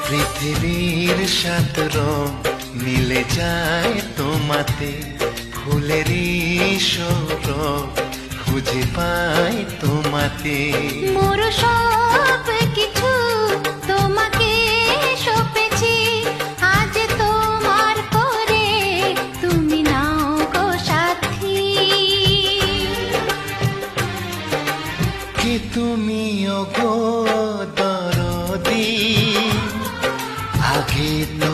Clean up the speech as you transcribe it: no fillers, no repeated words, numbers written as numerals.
পৃথিবীর সাত রং মিলে যায় তোমাতে, ফুলেরই সৌরভ খুঁজে পাই তোমাতে। মোর সব কিছু তোমাকে সঁপেছি, আজ তোমার করে তুমি নাও গো সাথী। কি তুমি গো দরদি, আগে তো